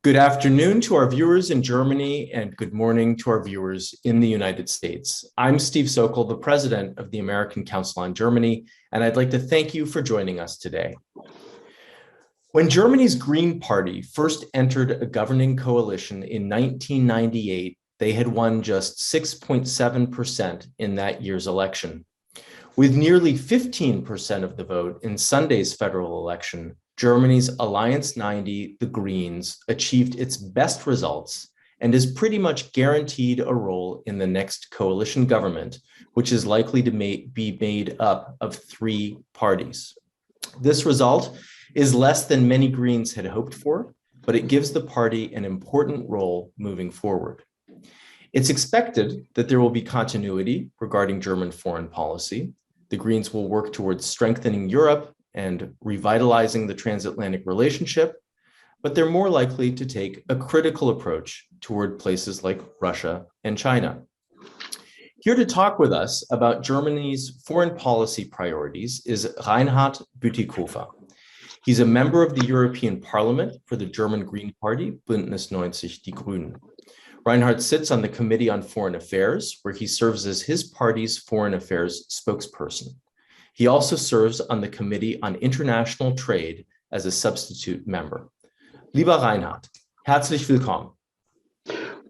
Good afternoon to our viewers in Germany and good morning to our viewers in the United States. I'm Steve Sokol, the president of the American Council on Germany, and I'd like to thank you for joining us today. When Germany's Green Party first entered a governing coalition in 1998, they had won just 6.7% in that year's election. With nearly 15% of the vote in Sunday's federal election, Germany's Alliance 90, the Greens, achieved its best results and is pretty much guaranteed a role in the next coalition government, which is likely to be made up of three parties. This result is less than many Greens had hoped for, but it gives the party an important role moving forward. It's expected that there will be continuity regarding German foreign policy. The Greens will work towards strengthening Europe and revitalizing the transatlantic relationship, but they're more likely to take a critical approach toward places like Russia and China. Here to talk with us about Germany's foreign policy priorities is Reinhard Bütikofer. He's a member of the European Parliament for the German Green Party, Bündnis 90, Die Grünen. Reinhard sits on the Committee on Foreign Affairs, where he serves as his party's foreign affairs spokesperson. He also serves on the Committee on International Trade as a substitute member. Lieber Reinhard, herzlich willkommen.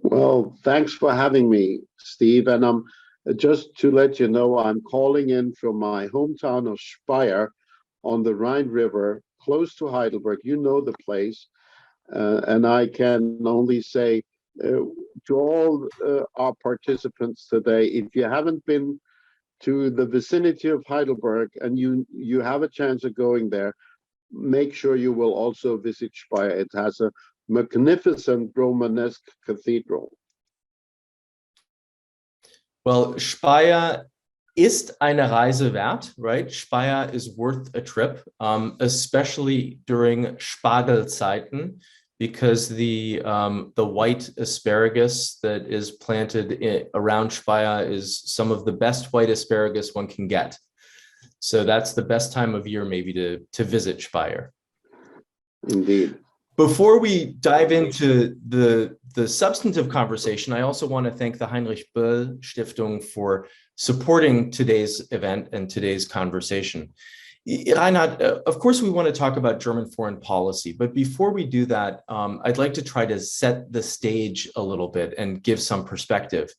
Well, thanks for having me, Steve. And just to let you know, I'm calling in from my hometown of Speyer on the Rhine River, close to Heidelberg. You know the place. And I can only say to all our participants today, if you haven't been to the vicinity of Heidelberg and you have a chance of going there, make sure you will also visit Speyer. It has a magnificent Romanesque cathedral. Well, Speyer ist eine Reise wert, right? Speyer is worth a trip, especially during Spargelzeiten, because the white asparagus that is planted around Speyer is some of the best white asparagus one can get. So that's the best time of year maybe to visit Speyer. Indeed. Before we dive into the substantive conversation, I also want to thank the Heinrich-Böll-Stiftung for supporting today's event and today's conversation. Reinhard, of course, we want to talk about German foreign policy, but before we do that, I'd like to try to set the stage a little bit and give some perspective.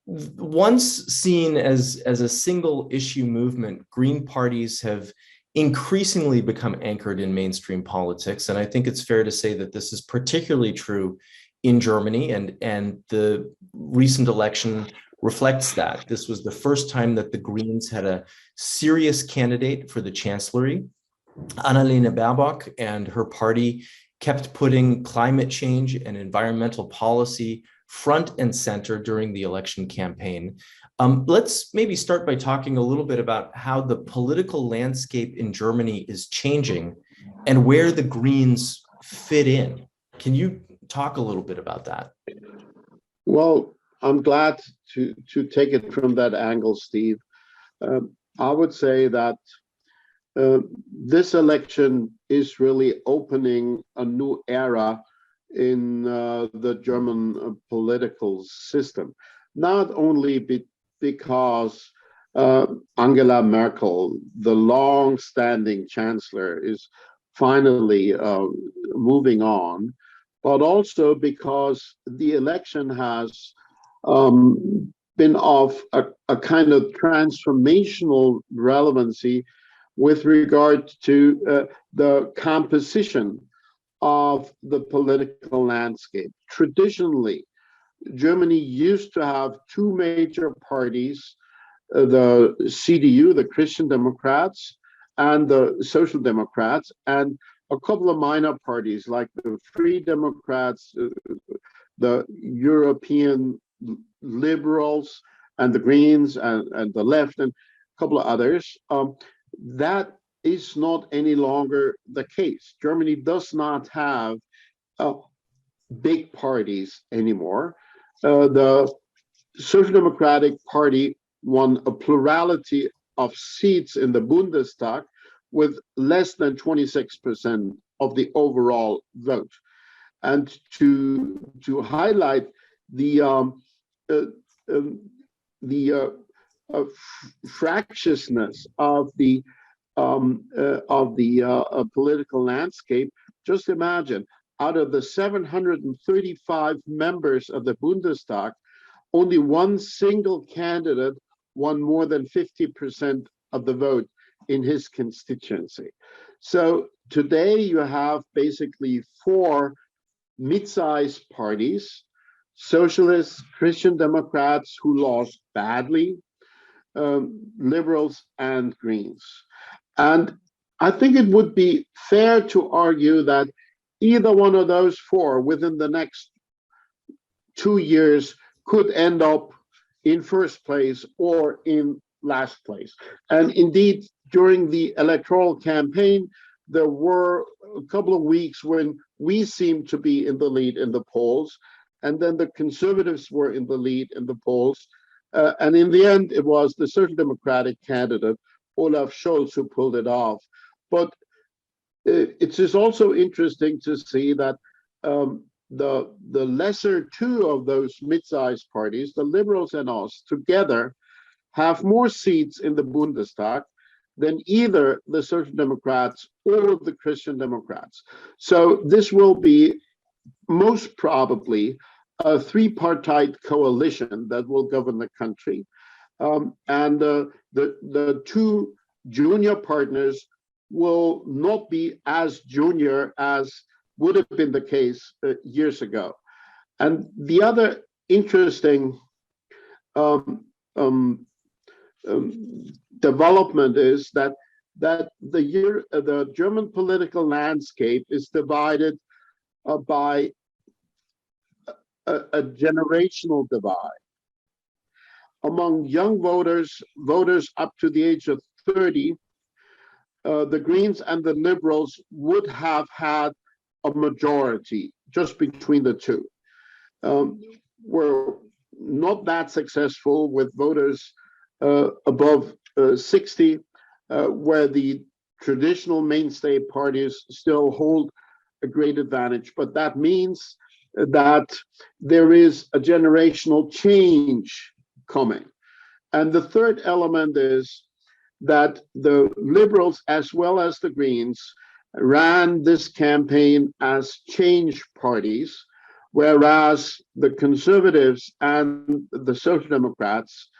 Once seen as a single issue movement, Green parties have increasingly become anchored in mainstream politics. And I think it's fair to say that this is particularly true in Germany, and the recent election reflects that. This was the first time that the Greens had a serious candidate for the chancellery. Annalena Baerbock and her party kept putting climate change and environmental policy front and center during the election campaign. Let's maybe start by talking a little bit about how the political landscape in Germany is changing and where the Greens fit in. Can you talk a little bit about that? Well, I'm glad to take it from that angle, Steve. I would say that this election is really opening a new era in the German political system, not only because Angela Merkel, the long-standing chancellor, is finally moving on, but also because the election has been of a kind of transformational relevancy with regard to the composition of the political landscape. Traditionally, Germany used to have two major parties, the CDU, the Christian Democrats, and the Social Democrats, and a couple of minor parties like the Free Democrats, the European Liberals, and the Greens, and the Left, and a couple of others. That is not any longer the case. Germany does not have big parties anymore. The Social Democratic Party won a plurality of seats in the Bundestag with less than 26% of the overall vote. and to highlight the fractiousness of the political landscape. Just imagine, out of the 735 members of the Bundestag, only one single candidate won more than 50% of the vote in his constituency. So today you have basically four mid-sized parties: socialists, Christian Democrats, who lost badly, liberals, and Greens. And I think it would be fair to argue that either one of those four within the next 2 years could end up in first place or in last place. And indeed, during the electoral campaign, there were a couple of weeks when we seemed to be in the lead in the polls, and then the Conservatives were in the lead in the polls. And in the end, it was the Social Democratic candidate, Olaf Scholz, who pulled it off. But it is also interesting to see that the lesser two of those mid-sized parties, the Liberals and us, together have more seats in the Bundestag than either the Social Democrats or the Christian Democrats. So this will be most probably a three-party coalition that will govern the country. And the two junior partners will not be as junior as would have been the case years ago. And the other interesting development is that the German political landscape is divided by a generational divide. Among young voters up to the age of 30, the Greens and the Liberals would have had a majority just between the two. Were not that successful with voters above 60, where the traditional mainstay parties still hold a great advantage. But that means that there is a generational change coming. And the third element is that the Liberals, as well as the Greens, ran this campaign as change parties, whereas the Conservatives and the Social Democrats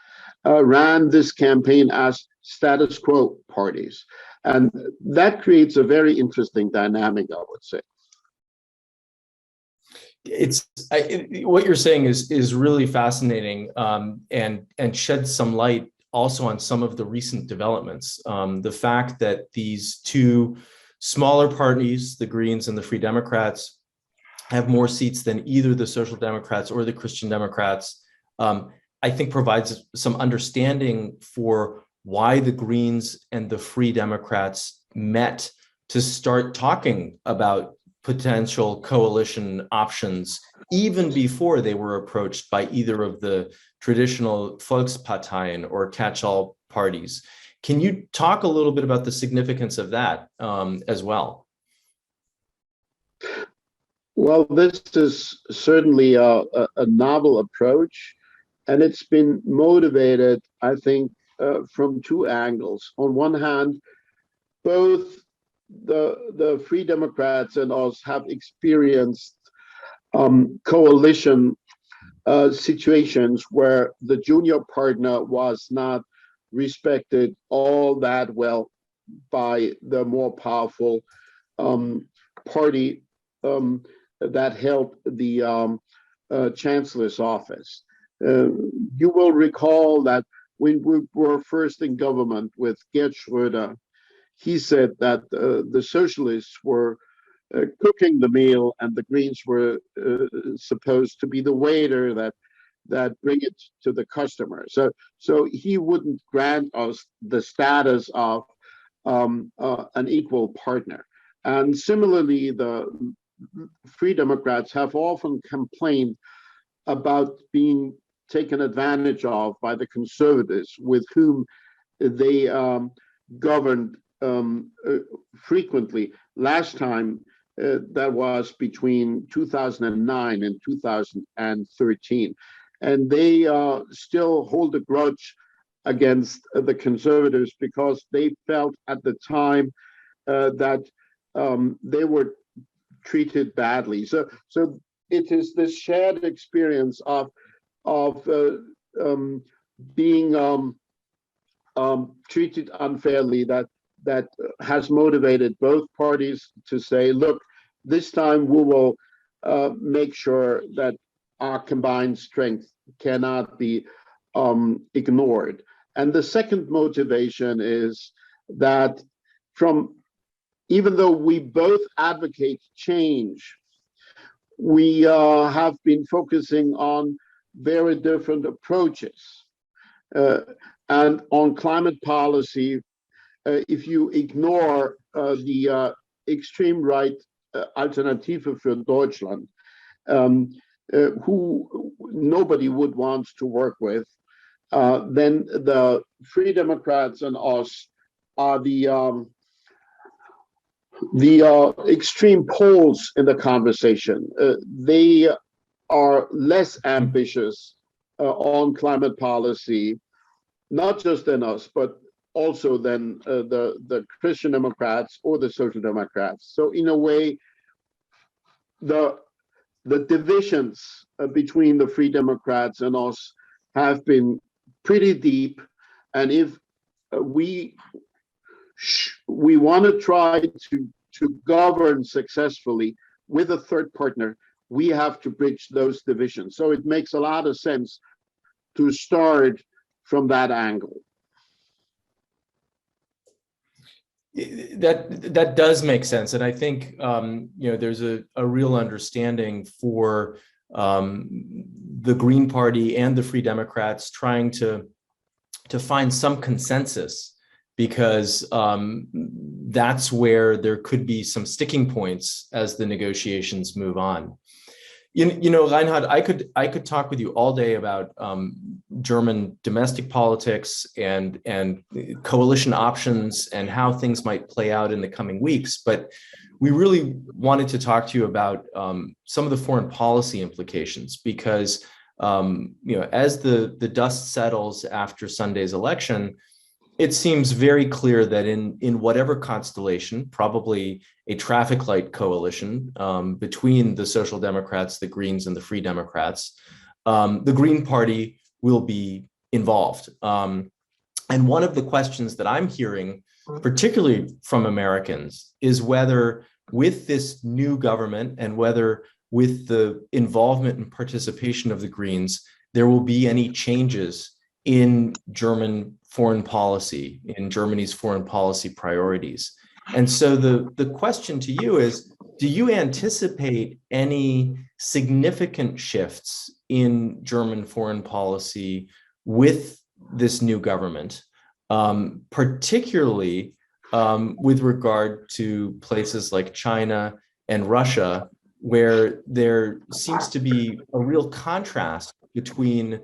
ran this campaign as status quo parties. And that creates a very interesting dynamic, I would say. What you're saying is really fascinating, and sheds some light also on some of the recent developments. The fact that these two smaller parties, the Greens and the Free Democrats, have more seats than either the Social Democrats or the Christian Democrats, I think provides some understanding for why the Greens and the Free Democrats met to start talking about potential coalition options even before they were approached by either of the traditional Volksparteien or catch-all parties. Can you talk a little bit about the significance of that as well? Well, this is certainly a novel approach, and it's been motivated, I think, from two angles. On one hand, both the Free Democrats and us have experienced coalition situations where the junior partner was not respected all that well by the more powerful party that held the chancellor's office. You will recall that when we were first in government with Gerd Schröder, he said that the socialists were cooking the meal and the Greens were supposed to be the waiter that bring it to the customer. So he wouldn't grant us the status of an equal partner. And similarly, the Free Democrats have often complained about being taken advantage of by the Conservatives, with whom they governed frequently. Last time that was between 2009 and 2013. And they still hold a grudge against the conservatives because they felt at the time that they were treated badly. So it is this shared experience of being treated unfairly that has motivated both parties to say, look, this time we will make sure that our combined strength cannot be ignored. And the second motivation is that even though we both advocate change, we have been focusing on very different approaches. And on climate policy, if you ignore the extreme right Alternative für Deutschland, who nobody would want to work with, then the Free Democrats and us are the extreme poles in the conversation. They are less ambitious on climate policy, not just than us, but also than the Christian Democrats or the Social Democrats. So in a way, the divisions between the Free Democrats and us have been pretty deep. And if we want to try to govern successfully with a third partner, we have to bridge those divisions. So it makes a lot of sense to start from that angle. That does make sense, and I think there's a real understanding for the Green Party and the Free Democrats trying to find some consensus, because that's where there could be some sticking points as the negotiations move on. Reinhard, I could talk with you all day about German domestic politics and coalition options and how things might play out in the coming weeks. But we really wanted to talk to you about some of the foreign policy implications, because as the dust settles after Sunday's election, it seems very clear that in whatever constellation, probably a traffic light coalition between the Social Democrats, the Greens, and the Free Democrats, the Green Party will be involved. And one of the questions that I'm hearing, particularly from Americans, is whether with this new government and whether with the involvement and participation of the Greens, there will be any changes in German foreign policy, in Germany's foreign policy priorities. And so the question to you is, do you anticipate any significant shifts in German foreign policy with this new government, particularly with regard to places like China and Russia, where there seems to be a real contrast between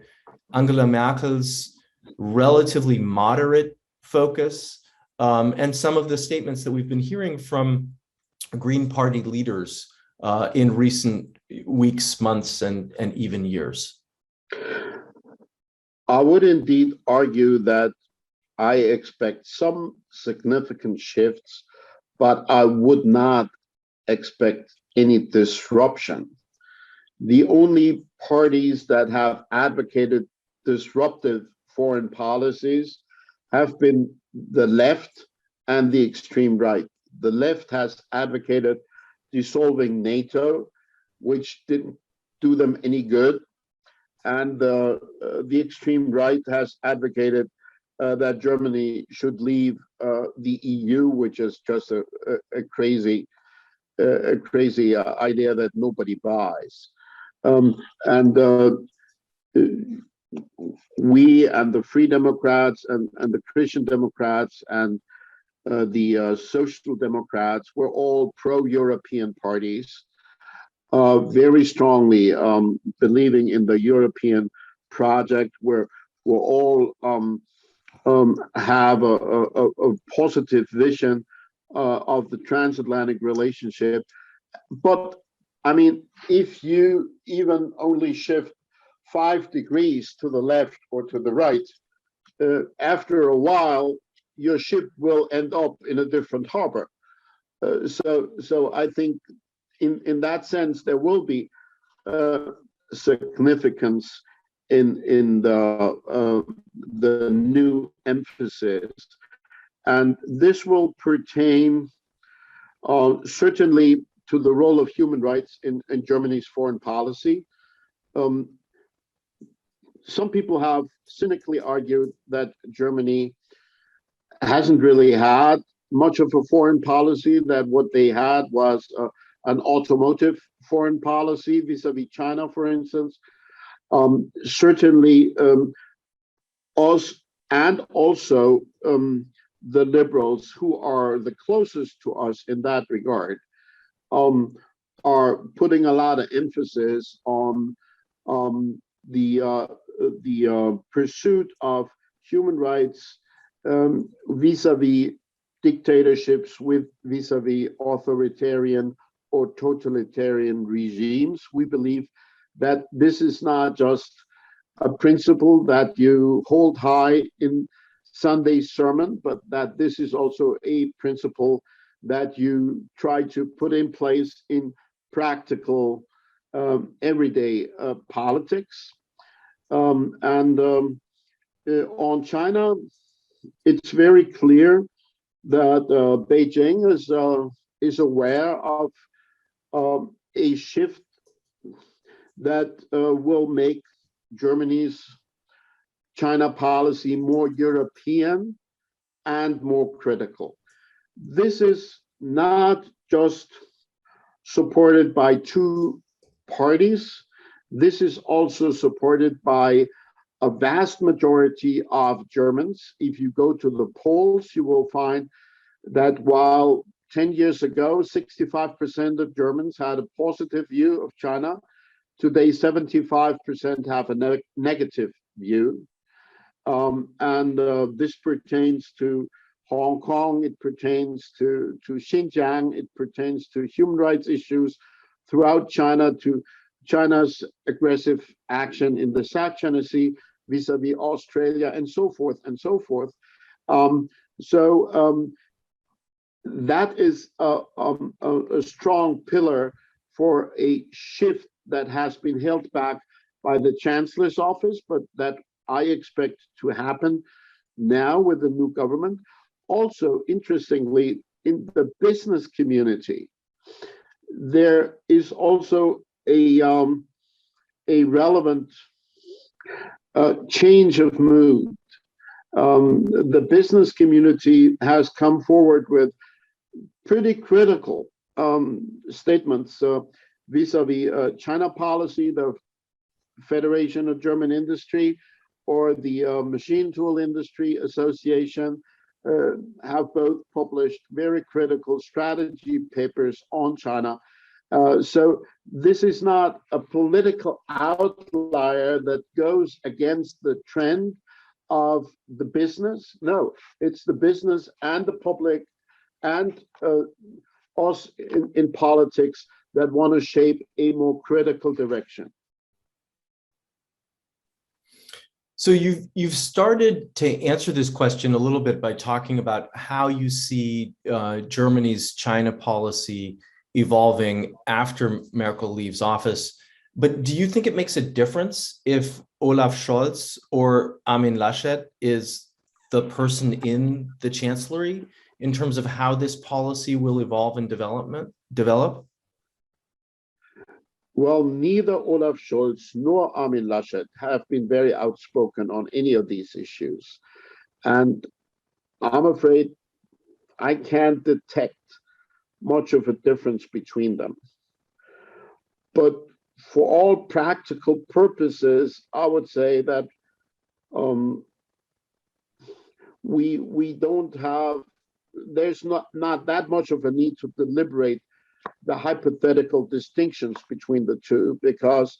Angela Merkel's relatively moderate focus and some of the statements that we've been hearing from Green Party leaders in recent weeks, months, and even years? I would indeed argue that I expect some significant shifts, but I would not expect any disruption. The only parties that have advocated disruptive foreign policies have been the left and the extreme right. The left has advocated dissolving NATO, which didn't do them any good. And the extreme right has advocated that Germany should leave the EU, which is just a crazy idea that nobody buys. We and the Free Democrats and the Christian Democrats and the Social Democrats were all pro-European parties, very strongly believing in the European project, where we're all have a positive vision of the transatlantic relationship, But I mean, if you even only shift 5 degrees to the left or to the right, after a while, your ship will end up in a different harbor. So I think in that sense, there will be significance in the new emphasis. And this will pertain certainly to the role of human rights in Germany's foreign policy. Some people have cynically argued that Germany hasn't really had much of a foreign policy, that what they had was an automotive foreign policy vis-a-vis China, for instance. Certainly, us and also the liberals, who are the closest to us in that regard, are putting a lot of emphasis on the pursuit of human rights vis-a-vis dictatorships, with vis-a-vis authoritarian or totalitarian regimes. We believe that this is not just a principle that you hold high in Sunday's sermon, but that this is also a principle that you try to put in place in practical everyday politics. On China, it's very clear that Beijing is aware of a shift that will make Germany's China policy more European and more critical. This is not just supported by two parties. This is also supported by a vast majority of Germans. If you go to the polls, you will find that while 10 years ago, 65% of Germans had a positive view of China, today 75% have a negative view. This pertains to Hong Kong, it pertains to Xinjiang, it pertains to human rights issues throughout China, to China's aggressive action in the South China Sea vis-a-vis Australia, and so forth and so forth. That is a strong pillar for a shift that has been held back by the Chancellor's office, but that I expect to happen now with the new government. Also, interestingly, in the business community, there is also a relevant change of mood. The business community has come forward with pretty critical statements vis-a-vis China policy. The Federation of German Industry or the Machine Tool Industry Association have both published very critical strategy papers on China. So this is not a political outlier that goes against the trend of the business. No, it's the business and the public and us in politics that want to shape a more critical direction. So you've started to answer this question a little bit by talking about how you see Germany's China policy evolving after Merkel leaves office. But do you think it makes a difference if Olaf Scholz or Armin Laschet is the person in the chancellery in terms of how this policy will evolve and develop? Well, neither Olaf Scholz nor Armin Laschet have been very outspoken on any of these issues. And I'm afraid I can't detect much of a difference between them. But for all practical purposes, I would say that we don't have, there's not that much of a need to deliberate the hypothetical distinctions between the two, because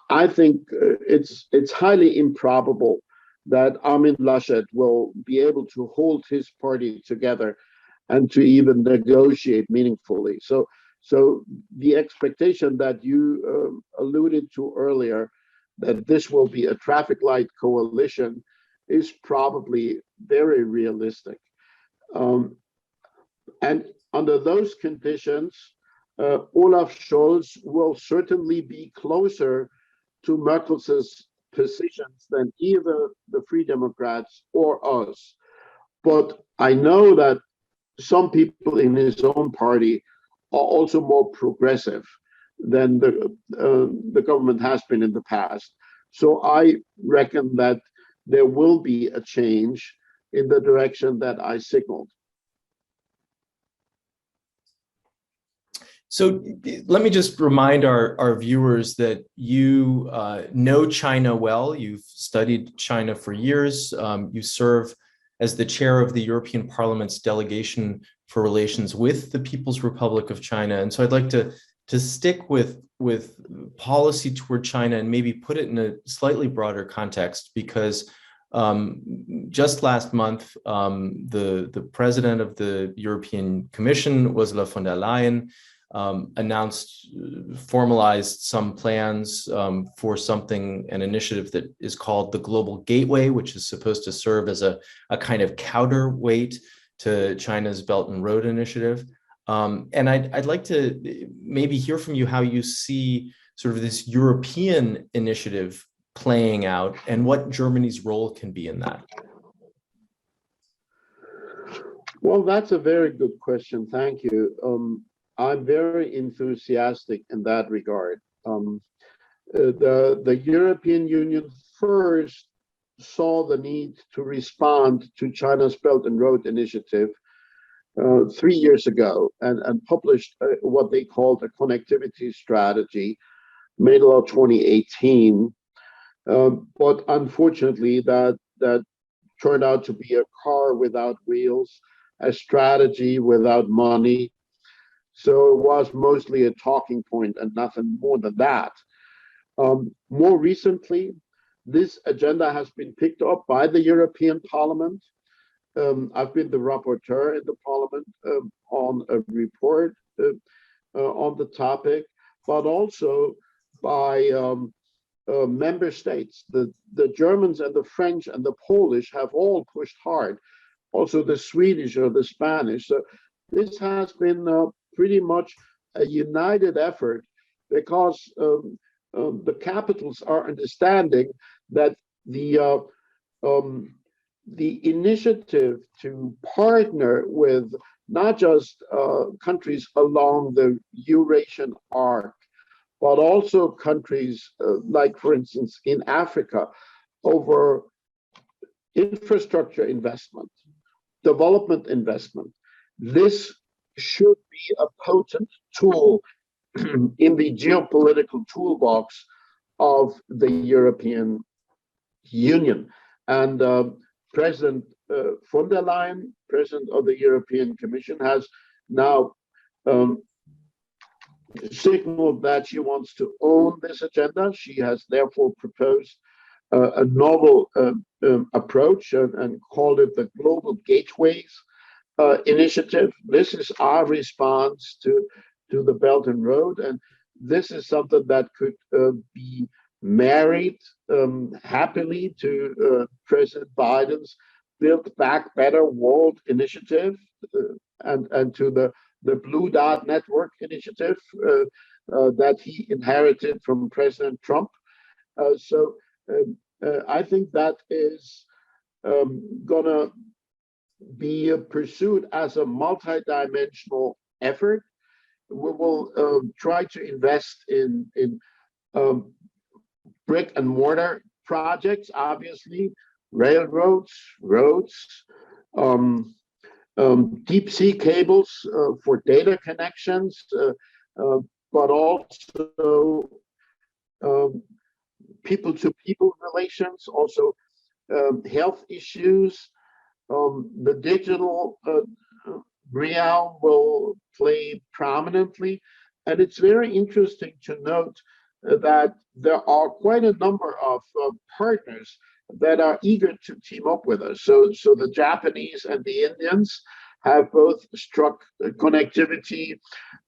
I think it's highly improbable that Armin Laschet will be able to hold his party together and to even negotiate meaningfully. So So the expectation that you alluded to earlier, that this will be a traffic light coalition, is probably very realistic. And under those conditions, Olaf Scholz will certainly be closer to Merkel's positions than either the Free Democrats or us. But I know that some people in his own party are also more progressive than the government has been in the past. So I reckon that there will be a change in the direction that I signaled. So let me just remind our viewers that you know China well. You've studied China for years. You serve as the chair of the European Parliament's delegation for relations with the People's Republic of China. And so I'd like to stick with policy toward China and maybe put it in a slightly broader context, because just last month, the president of the European Commission, Ursula von der Leyen, formalized some plans for an initiative that is called the Global Gateway, which is supposed to serve as a kind of counterweight to China's Belt and Road Initiative. And I'd like to maybe hear from you how you see sort of this European initiative playing out and what Germany's role can be in that. Well, that's a very good question. Thank you. I'm very enthusiastic in that regard. The European Union first saw the need to respond to China's Belt and Road Initiative 3 years ago and published what they called a connectivity strategy, middle of 2018. But unfortunately, that turned out to be a car without wheels, a strategy without money. So it was mostly a talking point and nothing more than that. More recently, this agenda has been picked up by the European Parliament. I've been the rapporteur in the Parliament on a report on the topic, but also by member states. The Germans and the French and the Polish have all pushed hard, also the Swedish or the Spanish. So this has been pretty much a united effort, because the capitals are understanding that the initiative to partner with not just countries along the Eurasian arc, but also countries like, for instance, in Africa, over infrastructure investment, development investment. This should be a potent tool in the geopolitical toolbox of the European Union. And President von der Leyen, President of the European Commission, has now signaled that she wants to own this agenda. She has therefore proposed a novel approach and called it the Global Gateways Initiative. This is our response to the Belt and Road, and this is something that could be married happily to President Biden's Build Back Better World initiative and to the Blue Dot Network initiative that he inherited from President Trump. So I think that is going to be pursued as a multidimensional effort. We will try to invest in brick and mortar projects, obviously, railroads, roads, deep sea cables for data connections, but also people-to-people relations, also health issues. The digital realm will play prominently, and it's very interesting to note that there are quite a number of partners that are eager to team up with us. So the Japanese and the Indians have both struck connectivity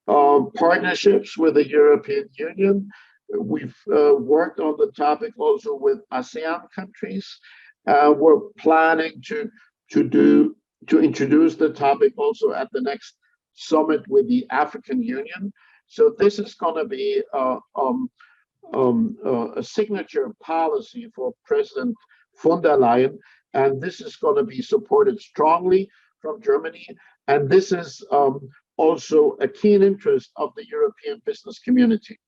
partnerships with the European Union. We've worked on the topic also with ASEAN countries. We're planning to introduce the topic also at the next summit with the African Union. So this is going to be a signature policy for President von der Leyen, and this is going to be supported strongly from Germany. And this is also a keen interest of the European business community.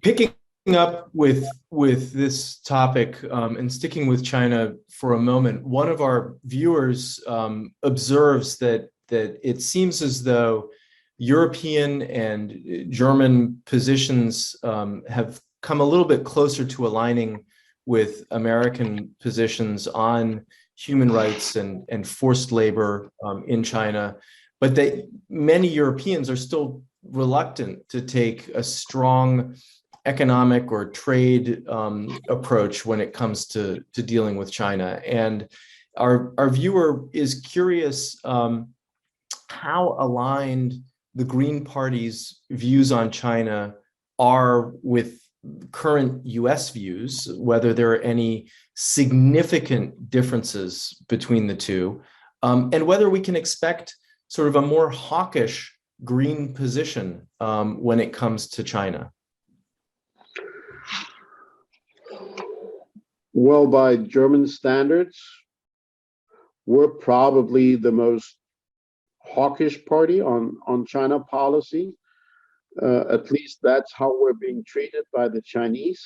Picking up with this topic and sticking with China for a moment, one of our viewers observes that it seems as though European and German positions have come a little bit closer to aligning with American positions on human rights and forced labor in China, but that many Europeans are still reluctant to take a strong economic or trade approach when it comes to dealing with China. And our viewer is curious how aligned the Green Party's views on China are with current US views, whether there are any significant differences between the two, and whether we can expect sort of a more hawkish green position when it comes to China. Well, by German standards, we're probably the most hawkish party on China policy. At least that's how we're being treated by the Chinese.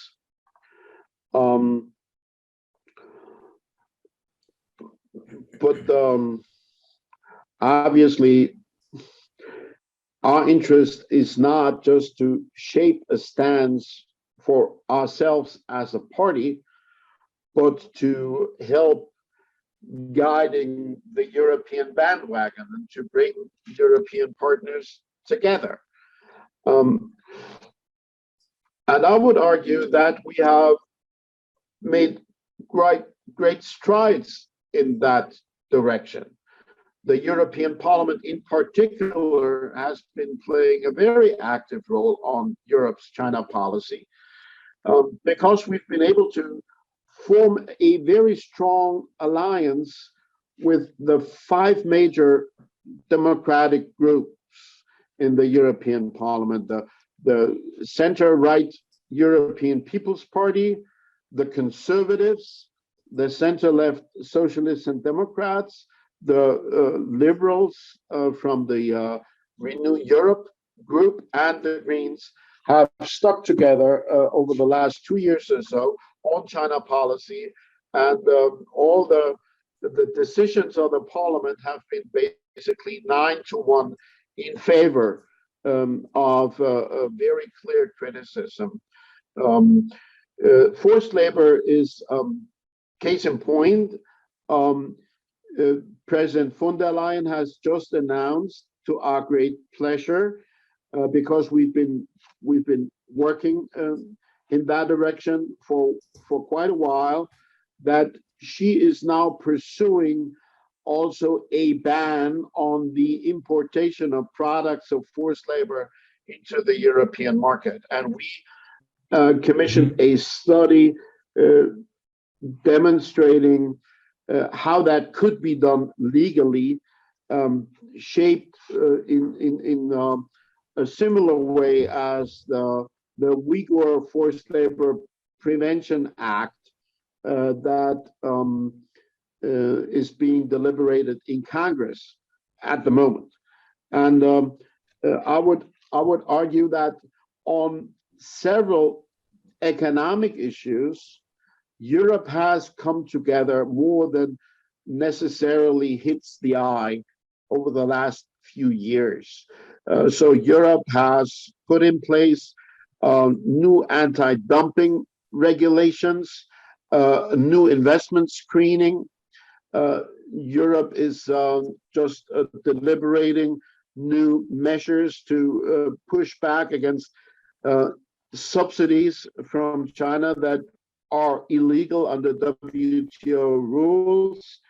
But obviously, our interest is not just to shape a stance for ourselves as a party, but to help guiding the European bandwagon and to bring European partners together. And I would argue that we have made great strides in that direction. The European Parliament in particular has been playing a very active role on Europe's China policy because we've been able to form a very strong alliance with the 5 major democratic groups in the European Parliament: the center-right European People's Party, the Conservatives, the center-left Socialists and Democrats, the Liberals from the Renew Europe group, and the Greens have stuck together over the last 2 years or so on China policy, and all the decisions of the Parliament have been basically 9-1 in favor of a very clear criticism. Forced labor is case in point. President von der Leyen has just announced, to our great pleasure, because we've been working in that direction for quite a while, that she is now pursuing also a ban on the importation of products of forced labor into the European market. And we commissioned a study demonstrating how that could be done legally, shaped in a similar way as the Uyghur Forced Labor Prevention Act that is being deliberated in Congress at the moment. And I would argue that on several economic issues, Europe has come together more than necessarily hits the eye over the last few years. So Europe has put in place new anti-dumping regulations, new investment screening. Europe is just deliberating new measures to push back against subsidies from China that are illegal under WTO rules.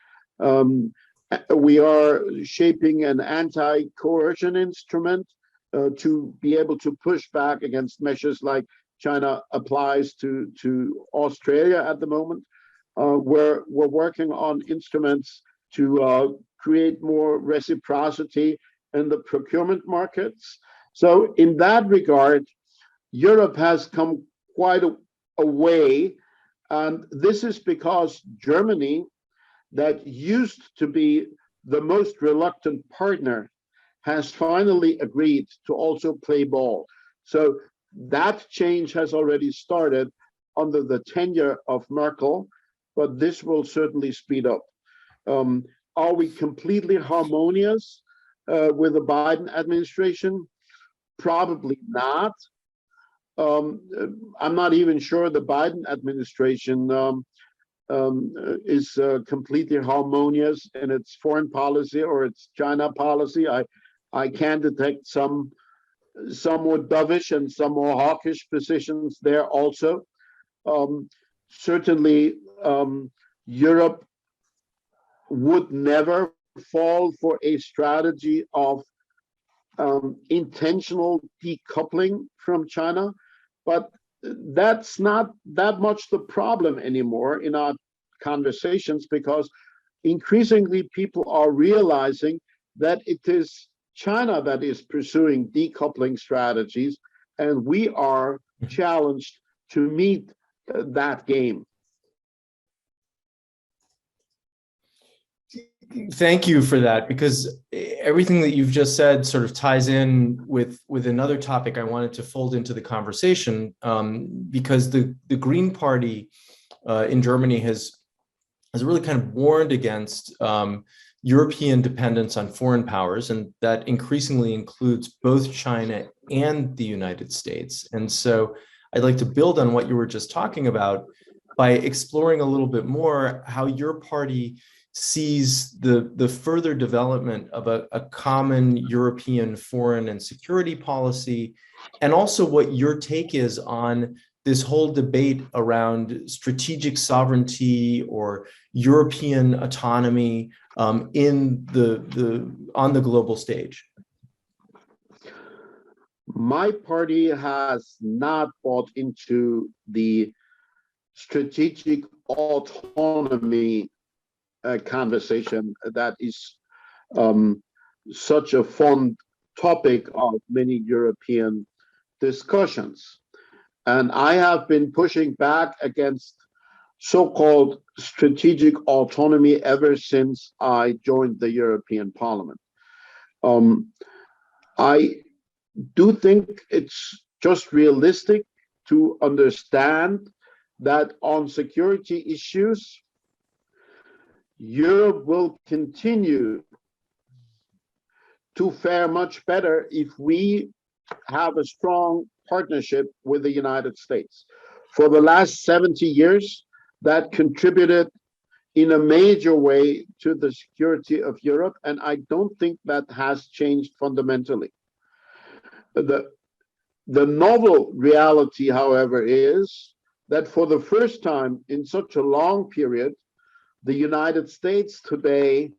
We are shaping an anti-coercion instrument to be able to push back against measures like China applies to Australia at the moment. We're working on instruments to create more reciprocity in the procurement markets. So in that regard, Europe has come quite a way, and this is because Germany, that used to be the most reluctant partner, has finally agreed to also play ball. So that change has already started under the tenure of Merkel, but this will certainly speed up. Are we completely harmonious with the Biden administration? Probably not. I'm not even sure the Biden administration is completely harmonious in its foreign policy or its China policy. I can detect some more dovish and some more hawkish positions there also. Certainly, Europe would never fall for a strategy of intentional decoupling from China, but that's not that much the problem anymore in our conversations, because increasingly people are realizing that it is China that is pursuing decoupling strategies, and we are challenged to meet that game. Thank you for that, because everything that you've just said sort of ties in with another topic I wanted to fold into the conversation, because the Green Party in Germany has really kind of warned against European dependence on foreign powers, and that increasingly includes both China and the United States. And so I'd like to build on what you were just talking about by exploring a little bit more how your party sees the further development of a common European foreign and security policy, and also what your take is on this whole debate around strategic sovereignty or European autonomy on the global stage. My party has not bought into the strategic autonomy conversation that is such a fond topic of many European discussions. And I have been pushing back against so-called strategic autonomy ever since I joined the European Parliament. I do think it's just realistic to understand that on security issues, Europe will continue to fare much better if we have a strong partnership with the United States. For the last 70 years, that contributed in a major way to the security of Europe, and I don't think that has changed fundamentally. The novel reality, however, is that for the first time in such a long period, the United States today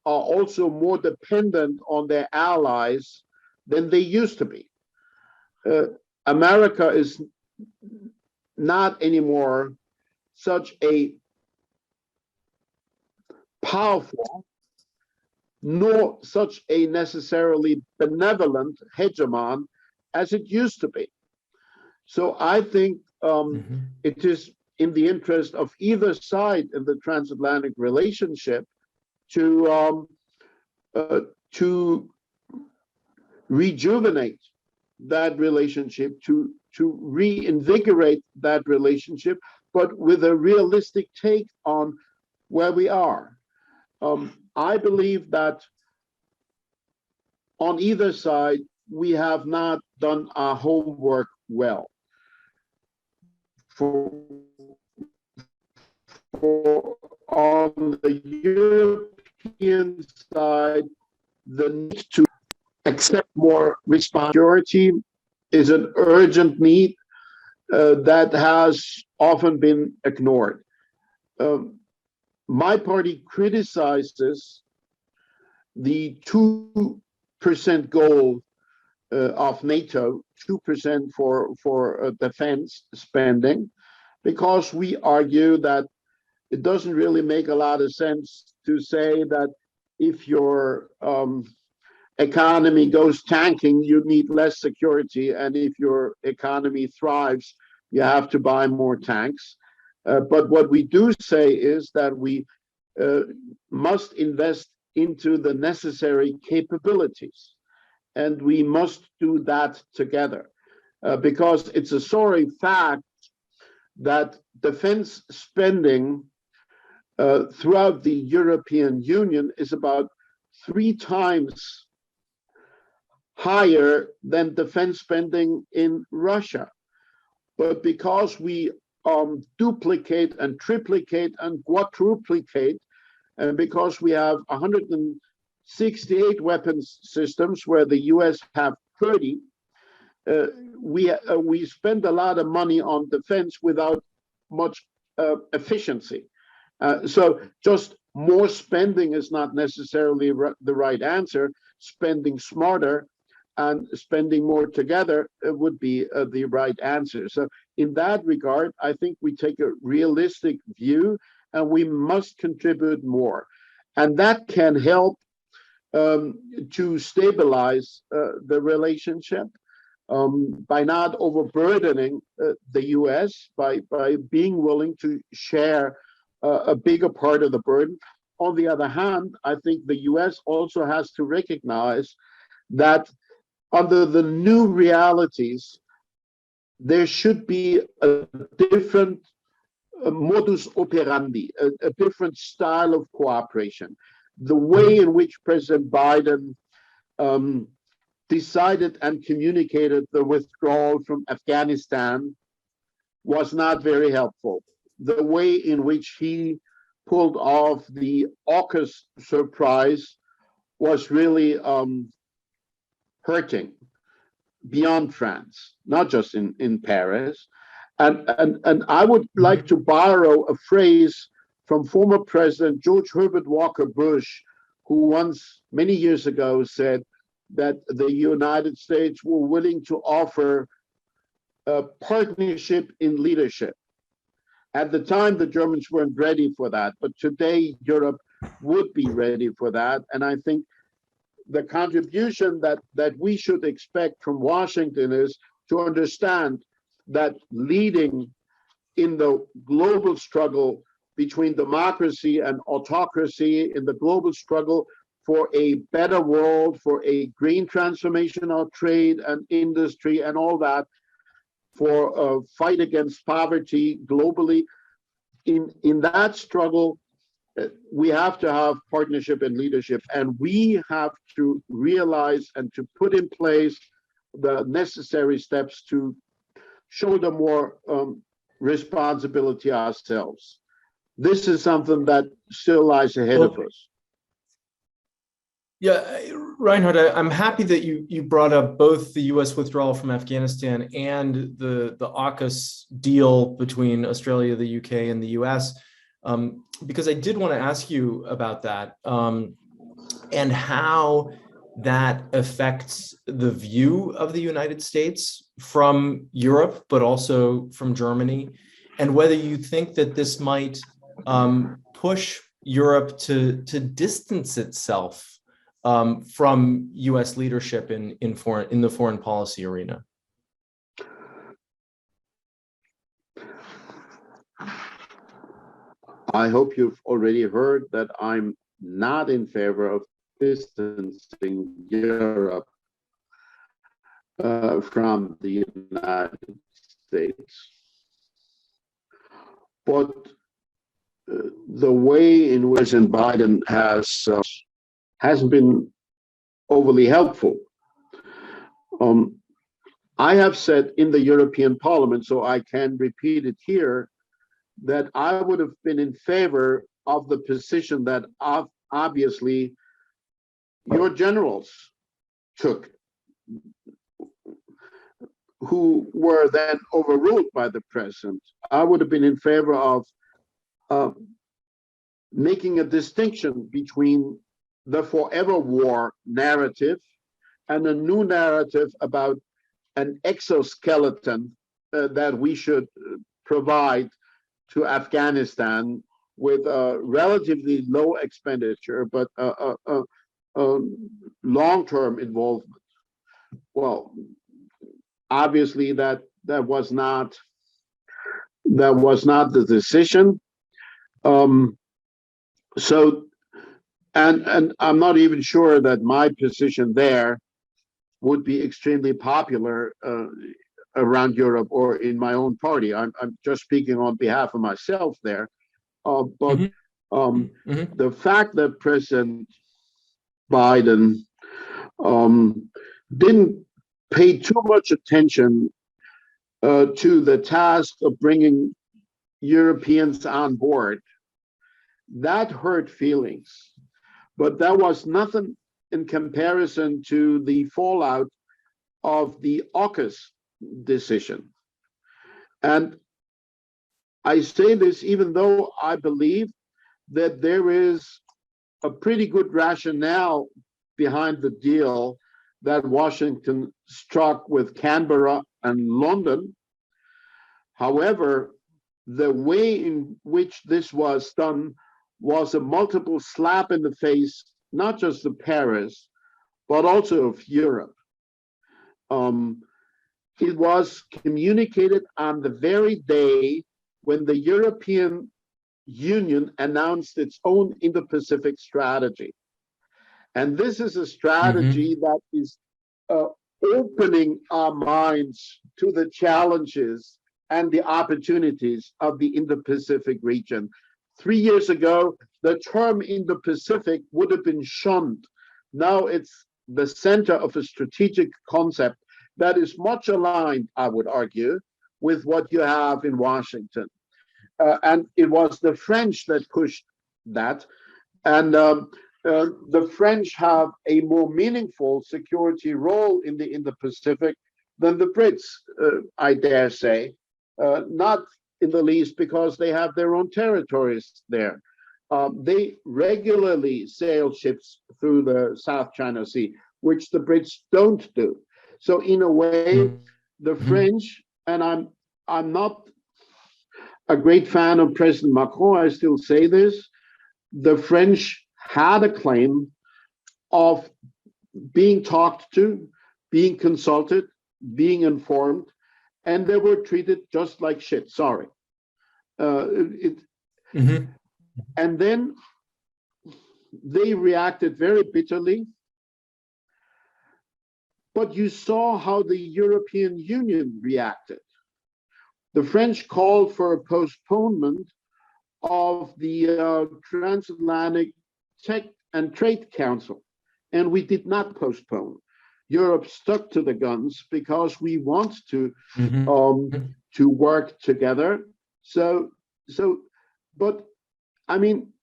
are also more dependent on their allies than they used to be. America is not anymore such a powerful, nor such a necessarily benevolent hegemon as it used to be. So I think it is in the interest of either side in the transatlantic relationship to rejuvenate that relationship, to reinvigorate that relationship, but with a realistic take on where we are. I believe that on either side, we have not done our homework well. On the European side, the need to accept more responsibility is an urgent need that has often been ignored. my party criticizes the 2% goal of NATO, 2% for defense spending, because we argue that it doesn't really make a lot of sense to say that if your economy goes tanking, you need less security, and if your economy thrives, you have to buy more tanks. But what we do say is that we must invest into the necessary capabilities, and we must do that together, because it's a sorry fact that defense spending throughout the European Union is about 3 times higher than defense spending in Russia. But because we duplicate and triplicate and quadruplicate, and because we have 168 weapons systems where the US have 30, we spend a lot of money on defense without much efficiency. So just more spending is not necessarily the right answer. Spending smarter and spending more together would be the right answer. So in that regard, I think we take a realistic view, and we must contribute more. And that can help to stabilize the relationship by not overburdening the US, by being willing to share a bigger part of the burden. On the other hand, I think the US also has to recognize that under the new realities, there should be a different modus operandi, a different style of cooperation. The way in which President Biden decided and communicated the withdrawal from Afghanistan was not very helpful. The way in which he pulled off the AUKUS surprise was really hurting beyond France, not just in Paris. And I would like to borrow a phrase from former President George Herbert Walker Bush, who once, many years ago, said that the United States were willing to offer a partnership in leadership. At the time, the Germans weren't ready for that, but today Europe would be ready for that. And I think the contribution that we should expect from Washington is to understand that leading in the global struggle between democracy and autocracy, in the global struggle for a better world, for a green transformation of trade and industry and all that, for a fight against poverty globally, in that struggle, we have to have partnership and leadership, and we have to realize and to put in place the necessary steps to shoulder more responsibility ourselves. This is something that still lies ahead of us. Yeah, Reinhard, I'm happy that you brought up both the U.S. withdrawal from Afghanistan and the AUKUS deal between Australia, the U.K., and the U.S., because I did want to ask you about that and how that affects the view of the United States from Europe, but also from Germany, and whether you think that this might push Europe to distance itself from U.S. leadership in the foreign policy arena. I hope you've already heard that I'm not in favor of distancing Europe from the United States. But the way in which Biden hasn't been overly helpful. I have said in the European Parliament, so I can repeat it here, that I would have been in favor of the position that obviously your generals took, who were then overruled by the president. I would have been in favor of making a distinction between the forever war narrative and a new narrative about an exoskeleton that we should provide to Afghanistan with a relatively low expenditure, but a long-term involvement. Well, obviously that was not the decision. So, and I'm not even sure that my position there would be extremely popular around Europe or in my own party. I'm just speaking on behalf of myself there. But the fact that President Biden didn't pay too much attention to the task of bringing Europeans on board, that hurt feelings. But that was nothing in comparison to the fallout of the AUKUS decision. And I say this even though I believe that there is a pretty good rationale behind the deal that Washington struck with Canberra and London. However, the way in which this was done was a multiple slap in the face, not just of Paris, but also of Europe. It was communicated on the very day when the European Union announced its own Indo-Pacific strategy. And this is a strategy that is opening our minds to the challenges and the opportunities of the Indo-Pacific region. 3 years ago, the term Indo-Pacific would have been shunned. Now it's the center of a strategic concept that is much aligned, I would argue, with what you have in Washington. And it was the French that pushed that. And the French have a more meaningful security role in the Indo-Pacific than the Brits, I dare say, not in the least because they have their own territories there. They regularly sail ships through the South China Sea, which the Brits don't do. So in a way, the French, and I'm not a great fan of President Macron, I still say this, the French had a claim of being talked to, being consulted, being informed, and they were treated just like shit, sorry. And then they reacted very bitterly. But you saw how the European Union reacted. The French called for a postponement of the Transatlantic Tech and Trade Council, and we did not postpone. Europe stuck to the guns because we want to work together. But I mean,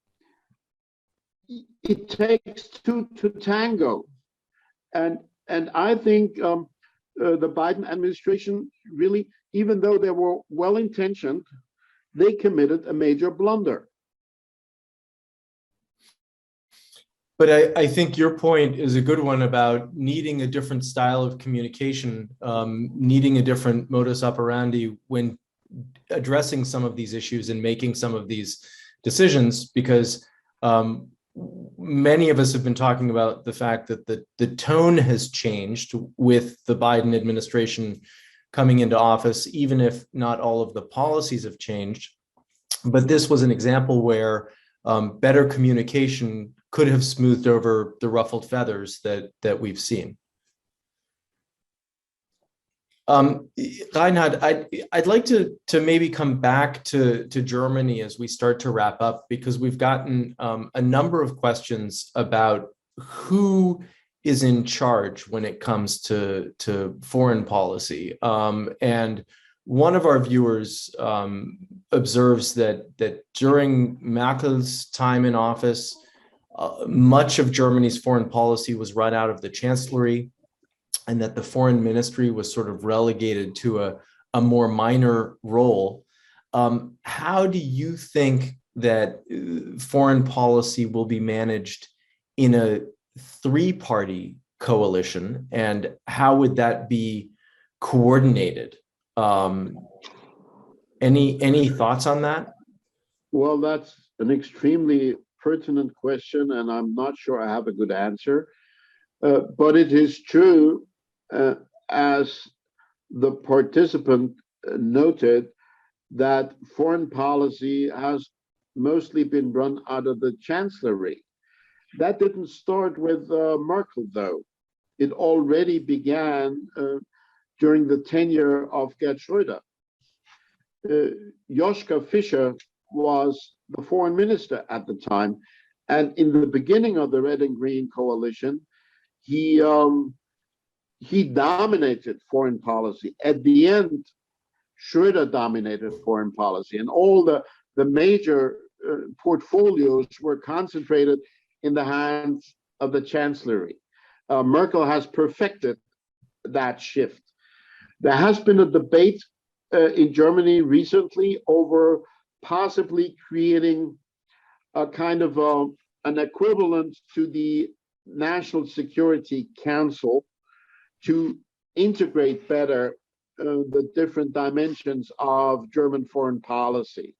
it takes two to tango, and I think the Biden administration really, even though they were well-intentioned, they committed a major blunder. But I think your point is a good one about needing a different style of communication, needing a different modus operandi when addressing some of these issues and making some of these decisions, because many of us have been talking about the fact that the tone has changed with the Biden administration coming into office, even if not all of the policies have changed. But this was an example where better communication could have smoothed over the ruffled feathers that we've seen. Reinhard, I'd like to maybe come back to Germany as we start to wrap up, because we've gotten a number of questions about who is in charge when it comes to foreign policy. And one of our viewers observes that during Merkel's time in office, much of Germany's foreign policy was run out of the chancellery, and that the foreign ministry was sort of relegated to a more minor role. How do you think that foreign policy will be managed in a three-party coalition, and how would that be coordinated? Any thoughts on that? Well, that's an extremely pertinent question, and I'm not sure I have a good answer. But it is true, as the participant noted, that foreign policy has mostly been run out of the chancellery. That didn't start with Merkel, though. It already began during the tenure of Gerd Schröder. Joschka Fischer was the foreign minister at the time, and in the beginning of the Red and Green coalition, he dominated foreign policy. At the end, Schröder dominated foreign policy, and all the major portfolios were concentrated in the hands of the chancellery. Merkel has perfected that shift. There has been a debate in Germany recently over possibly creating a kind of an equivalent to the National Security Council to integrate better the different dimensions of German foreign policy.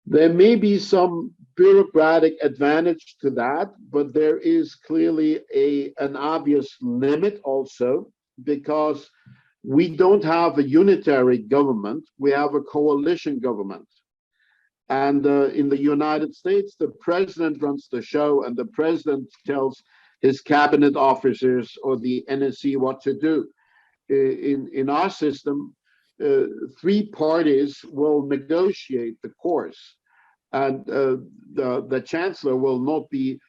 There may be some bureaucratic advantage to that, but there is clearly an obvious limit also, because we don't have a unitary government, we have a coalition government. And in the United States, the president runs the show, and the president tells his cabinet officers or the NSC what to do. In our system, three parties will negotiate the course, and the chancellor will not be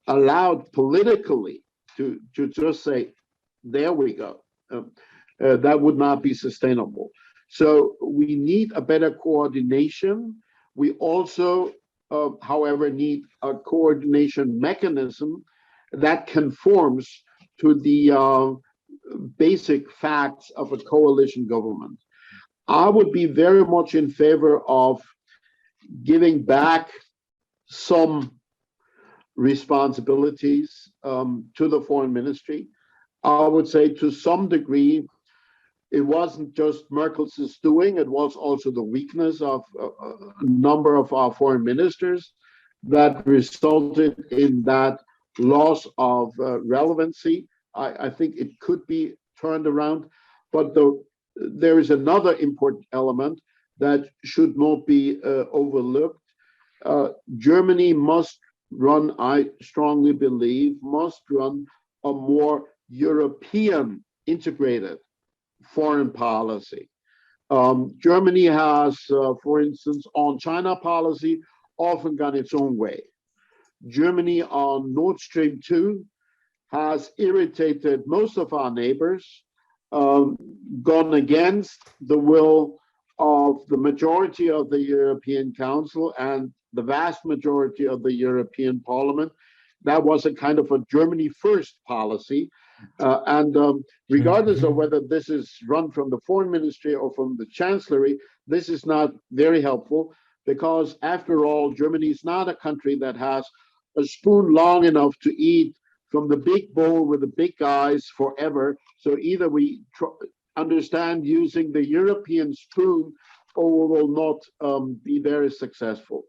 allowed politically to just say, there we go. That would not be sustainable. So we need a better coordination. We also, however, need a coordination mechanism that conforms to the basic facts of a coalition government. I would be very much in favor of giving back some responsibilities to the foreign ministry. I would say to some degree, it wasn't just Merkel's doing, it was also the weakness of a number of our foreign ministers that resulted in that loss of relevancy. I think it could be turned around, but there is another important element that should not be overlooked. Germany must run, I strongly believe, must run a more European integrated foreign policy. Germany has, for instance, on China policy, often gone its own way. Germany on Nord Stream 2 has irritated most of our neighbors, gone against the will of the majority of the European Council and the vast majority of the European Parliament. That was a kind of a Germany first policy. Regardless of whether this is run from the foreign ministry or from the chancellery, this is not very helpful, because after all, Germany is not a country that has a spoon long enough to eat from the big bowl with the big guys forever. So either we understand using the European spoon, or we will not be very successful.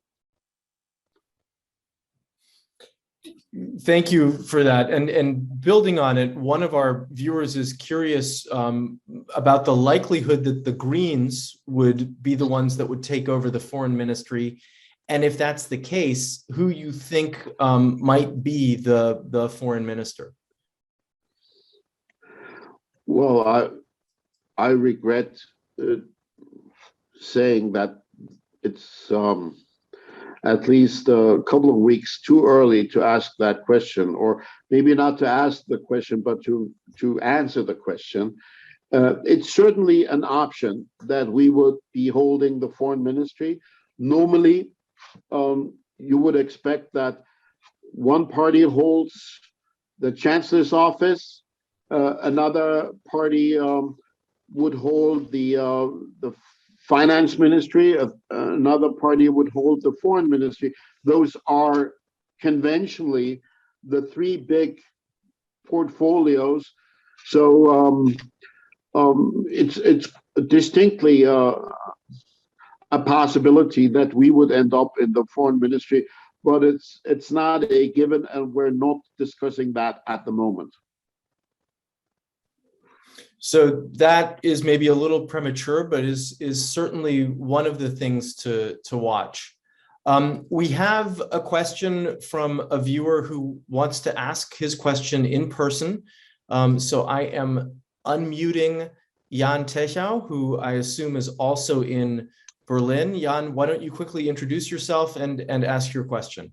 Thank you for that. And building on it, one of our viewers is curious about the likelihood that the Greens would be the ones that would take over the foreign ministry. And if that's the case, who you think might be the foreign minister? Well, I regret saying that it's at least a couple of weeks too early to ask that question, or maybe not to ask the question, but to answer the question. It's certainly an option that we would be holding the foreign ministry. Normally, you would expect that one party holds the chancellor's office, another party would hold the finance ministry, another party would hold the foreign ministry. Those are conventionally the three big portfolios. So it's distinctly a possibility that we would end up in the foreign ministry, but it's not a given, and we're not discussing that at the moment. So that is maybe a little premature, but is certainly one of the things to watch. We have a question from a viewer who wants to ask his question in person. So I am unmuting Jan Techau, who I assume is also in Berlin. Jan, why don't you quickly introduce yourself and ask your question?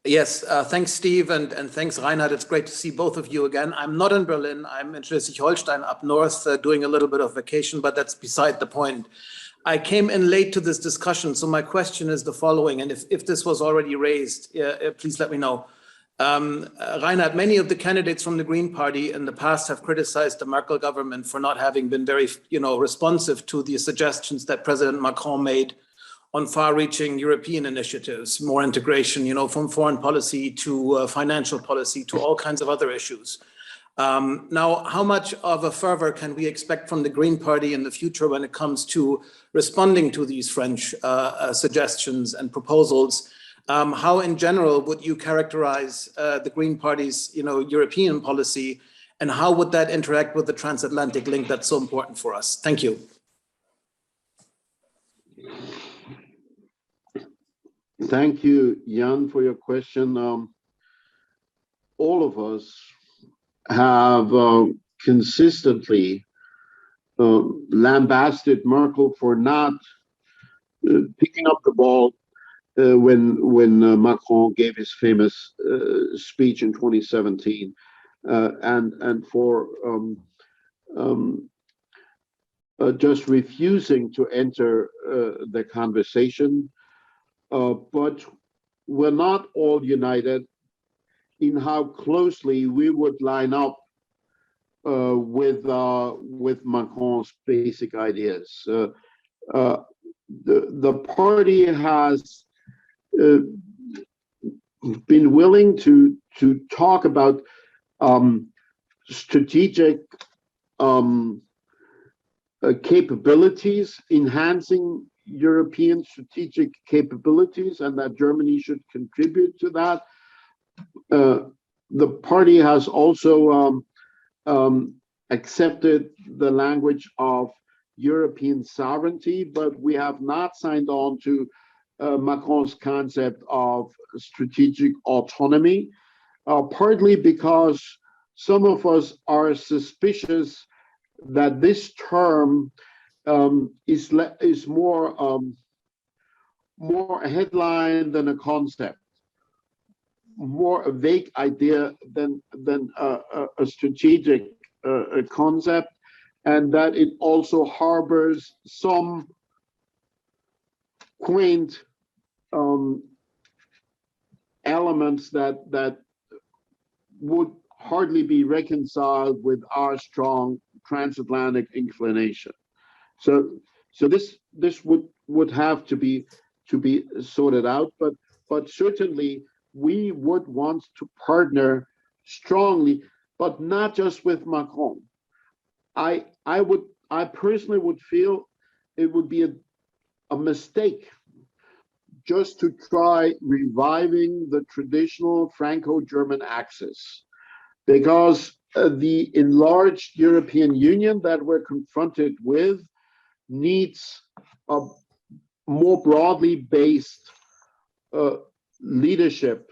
Yes, thanks, Steve, and thanks, Reinhard. It's great to see both of you again. I'm not in Berlin. I'm in Schleswig-Holstein up north doing a little bit of vacation, but that's beside the point. I came in late to this discussion, so my question is the following, and if this was already raised, please let me know. Reinhard, many of the candidates from the Green Party in the past have criticized the Merkel government for not having been very, responsive to the suggestions that President Macron made on far-reaching European initiatives, more integration, from foreign policy to financial policy to all kinds of other issues. Now, how much of a fervor can we expect from the Green Party in the future when it comes to responding to these French suggestions and proposals? How, in general, would you characterize the Green Party's, European policy, and how would that interact with the transatlantic link that's so important for us? Thank you. Thank you, Jan, for your question. All of us have consistently lambasted Merkel for not picking up the ball when Macron gave his famous speech in 2017, and for just refusing to enter the conversation. But we're not all united in how closely we would line up with Macron's basic ideas. The party has been willing to talk about strategic capabilities, enhancing European strategic capabilities, and that Germany should contribute to that. The party has also accepted the language of European sovereignty, but we have not signed on to Macron's concept of strategic autonomy, partly because some of us are suspicious that this term is more a headline than a concept, more a vague idea than a strategic concept, and that it also harbors some quaint elements that would hardly be reconciled with our strong transatlantic inclination. So this would have to be sorted out, but certainly we would want to partner strongly, but not just with Macron. I personally would feel it would be a mistake just to try reviving the traditional Franco-German axis, because the enlarged European Union that we're confronted with needs a more broadly based leadership,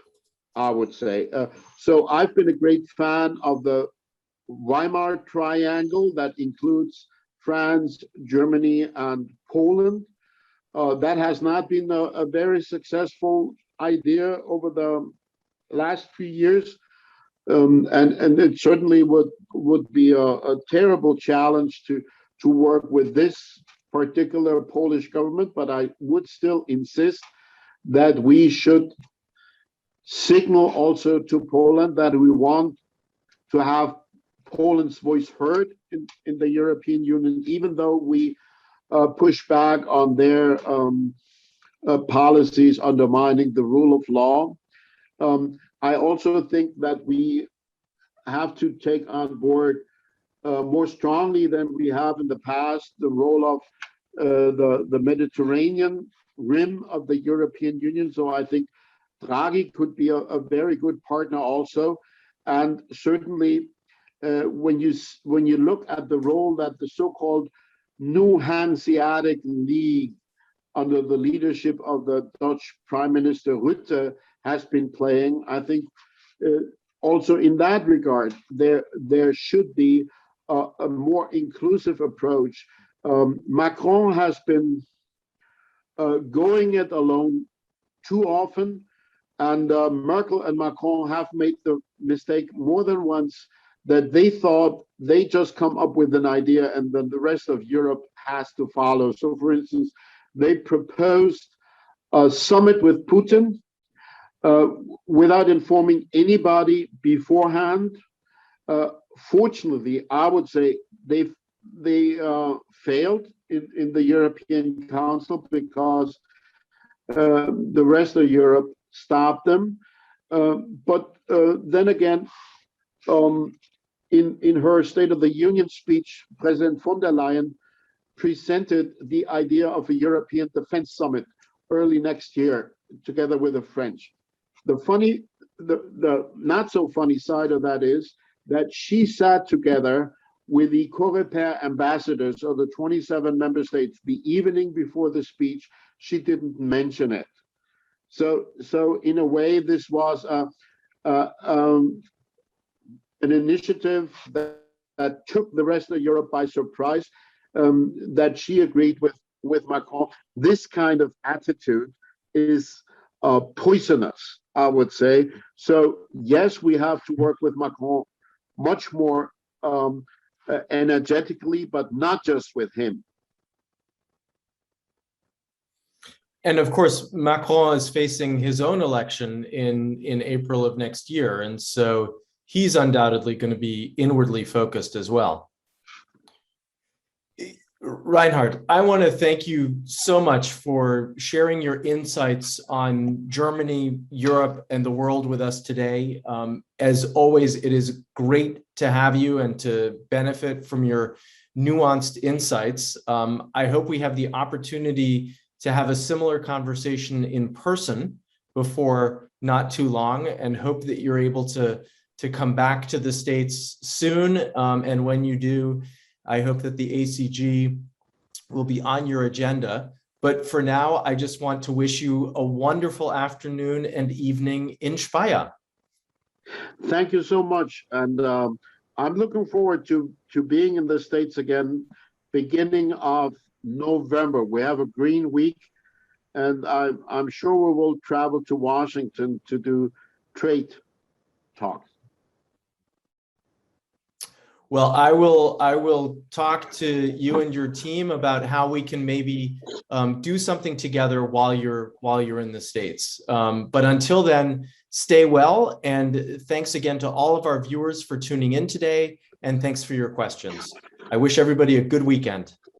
I would say. So I've been a great fan of the Weimar Triangle that includes France, Germany, and Poland. That has not been a very successful idea over the last few years. And it certainly would be a terrible challenge to work with this particular Polish government, but I would still insist that we should signal also to Poland that we want to have Poland's voice heard in the European Union, even though we push back on their policies undermining the rule of law. I also think that we have to take on board more strongly than we have in the past the role of the Mediterranean rim of the European Union. So I think Draghi could be a very good partner also. And certainly when you look at the role that the so-called New Hanseatic League under the leadership of the Dutch Prime Minister Rutte has been playing, I think also in that regard, there should be a more inclusive approach. Macron has been going it alone too often, and Merkel and Macron have made the mistake more than once that they thought they just come up with an idea and then the rest of Europe has to follow. So, for instance, they proposed a summit with Putin without informing anybody beforehand. Fortunately, I would say they failed in the European Council because the rest of Europe stopped them. But then again, in her State of the Union speech, President von der Leyen presented the idea of a European Defense Summit early next year, together with the French. The not so funny side of that is that she sat together with the COREPER ambassadors of the 27 member states the evening before the speech. She didn't mention it. So in a way, this was an initiative that took the rest of Europe by surprise, that she agreed with Macron. This kind of attitude is poisonous, I would say. So yes, we have to work with Macron much more energetically, but not just with him. And of course, Macron is facing his own election in April of next year. And so he's undoubtedly going to be inwardly focused as well. Reinhard, I want to thank you so much for sharing your insights on Germany, Europe, and the world with us today. As always, it is great to have you and to benefit from your nuanced insights. I hope we have the opportunity to have a similar conversation in person before not too long, and hope that you're able to come back to the States soon. And when you do, I hope that the ACG will be on your agenda. But for now, I just want to wish you a wonderful afternoon and evening in Speyer. Thank you so much. And I'm looking forward to being in the States again, beginning of November. We have a Green Week, and I'm sure we will travel to Washington to do trade talks. Well, I will talk to you and your team about how we can maybe do something together while you're in the States. But until then, stay well, and thanks again to all of our viewers for tuning in today, and thanks for your questions. I wish everybody a good weekend.